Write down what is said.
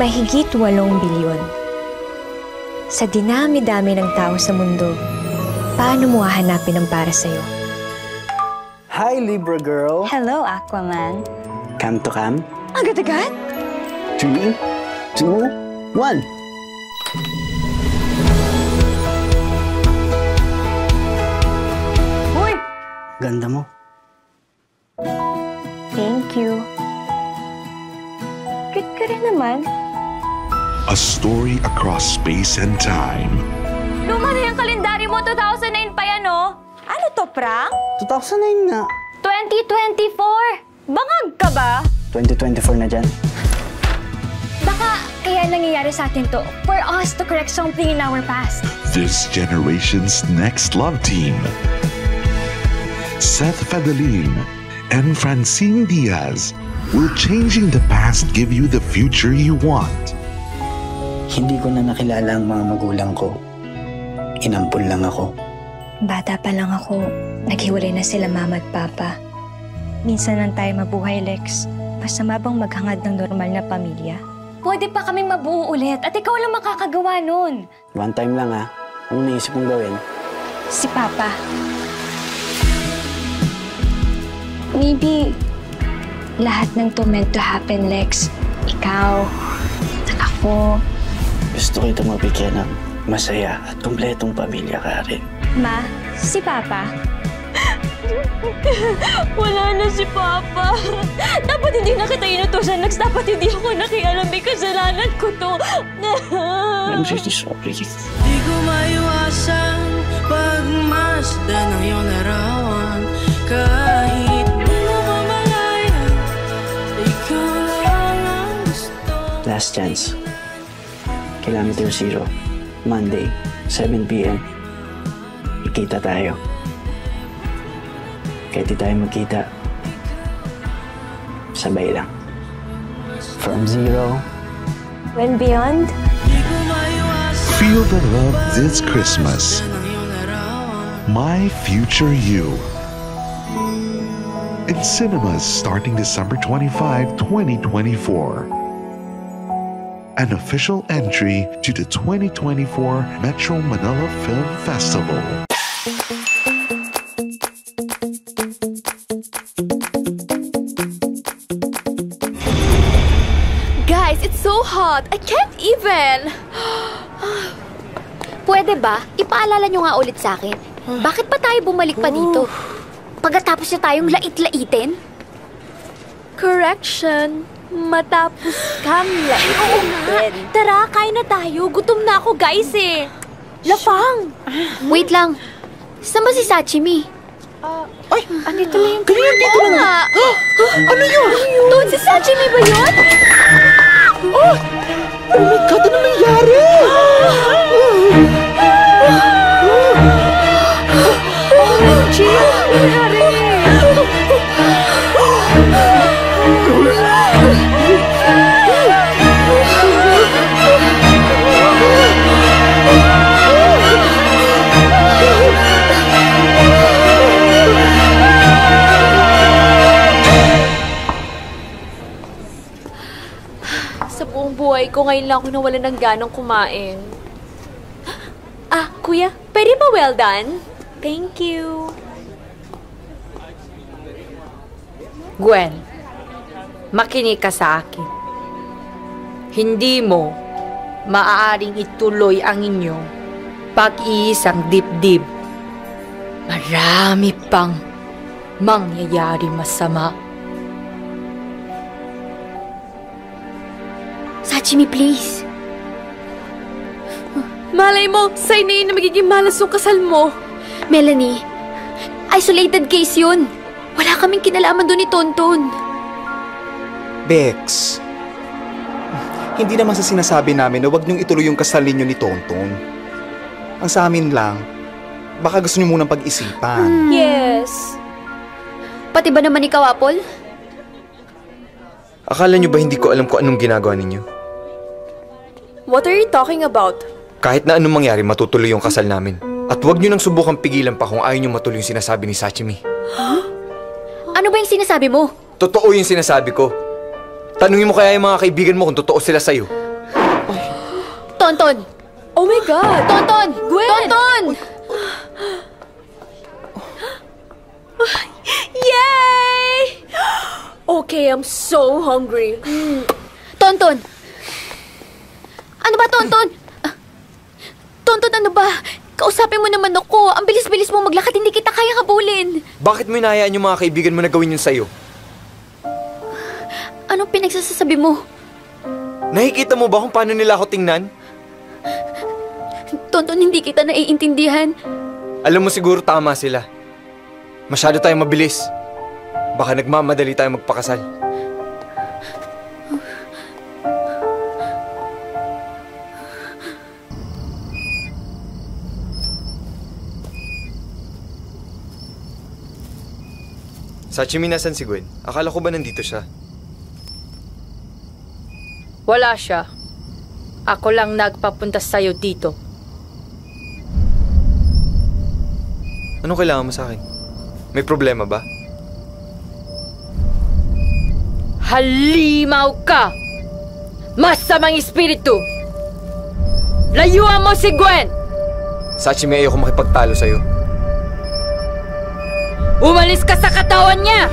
mahigit 8 bilyon. Sa dinami-dami ng tao sa mundo, paano mo hahanapin ang para sa'yo? Hi, Libra girl. Hello, Aquaman. Come to come. Agad-agad? 3, 2, 1. Hoy! Ganda mo. Thank you. Cute ka rin naman. A story across space and time. Luma na yung kalendaryo mo, 2009 pa yan, oh. Ano to, prank? 2009 nga. 2024! Bangag ka ba? 2024 na dyan. Baka kaya nangyayari sa atin to for us to correct something in our past. This generation's next love team. Seth Fadalin and Francine Diaz will changing the past give you the future you want. Hindi ko na nakilala ang mga magulang ko. Inampun lang ako. Bata pa lang ako, naghiwalay na sila mama at papa. Minsan lang tayo mabuhay, Lex. Masama bang maghangad ng normal na pamilya? Pwede pa kaming mabuo ulit at ikaw lang makakagawa nun. One time lang ha. Anong naisip mong gawin? Si Papa. Maybe lahat ng to meant to happen, Lex. Ikaw, at ako. Gusto kita mabigyan ng masaya at kumpletong pamilya ka rin. Ma, si Papa. Wala na si Papa. Dapat hindi na kita inutusan, Lex. Dapat hindi ako nakialam. May kasalanan ko to. I'm really sorry. Di ko maiwasan pagmasdan ng iyong larawan. Kahit di mo mamalayan, ikaw lang ang gusto. Last chance. Kilometer 0. Monday, 7 p.m. Ikita tayo. Kahit di tayo magkita, sabay lang. From 0 When beyond, Feel the love this Christmas. My Future You. In cinemas starting December 25, 2024. An official entry to the 2024 Metro Manila Film Festival. Guys, it's so hot. I can't even. Pwede ba? Ipaalala nyo nga ulit sa akin. Bakit pa tayo bumalik pa dito? Pagkatapos na tayong lait-laitin? Correction. Matapos kang laitin. Tara, kain na tayo. Gutom na ako, guys eh. Lafang! Wait lang. Saan ba si Sachimi? Ay, andito lang yung... Ganyan, dito lang nga. Ano yun? Doon si Sachimi ba yun? Oh! Oh my God, ano nangyari? OMG! Ano nangyari? Sa buong buhay ko, ngayon lang ako nawalan ng ganang kumain. Ah, kuya, pwede ba well done? Thank you. Gwen, makinig ka sa akin. Hindi mo maaaring ituloy ang inyong pag-iisang dibdib. Marami pang mangyayari masama. Sachimi, please. Malay mo, sign na yun na magiging malas yung kasal mo. Melanie, isolated case yun. Wala kaming kinalaman doon ni Tonton. Bex, hindi naman sa sinasabi namin na huwag niyong ituloy yung kasal ninyo ni Tonton. Ang sa amin lang, baka gusto niyo munang pag-isipan. Yes. Pati ba naman ikaw, Apple? Akala niyo ba hindi ko alam kung anong ginagawa ninyo? What are you talking about? Kahit na anong mangyari, matutuloy yung kasal namin. At huwag niyo nang subukang pigilan pa kung ayaw niyo matuloy yung sinasabi ni Sachimi. Ano ba yung sinasabi mo? Totoo yung sinasabi ko. Tanungin mo kaya yung mga kaibigan mo kung totoo sila sa'yo. Tonton! Oh my God! Tonton! Gwen! Tonton! Yay! Okay, I'm so hungry. Tonton! Ano ba, Tonton? Tonton, ano ba? Kausapin mo naman ako. Ang bilis-bilis mo maglakad, hindi kita kaya habulin. Bakit mo hinahayaan yung mga kaibigan mo na gawin yun sa'yo? Anong pinagsasabi mo? Nakikita mo ba kung paano nila ako tingnan? Tonton, hindi kita naiintindihan. Alam mo siguro tama sila. Masyado tayong mabilis. Baka nagmamadali tayo magpakasal. Sachimi, nasan si Gwen? Akala ko ba nandito siya? Wala siya. Ako lang nagpapunta sa'yo dito. Anong kailangan mo sa akin? May problema ba? Halimaw ka! Masamang espiritu! Layuan mo si Gwen! Sachimi, ayoko makipagtalo sa'yo. Umalis ka sa katawan niya!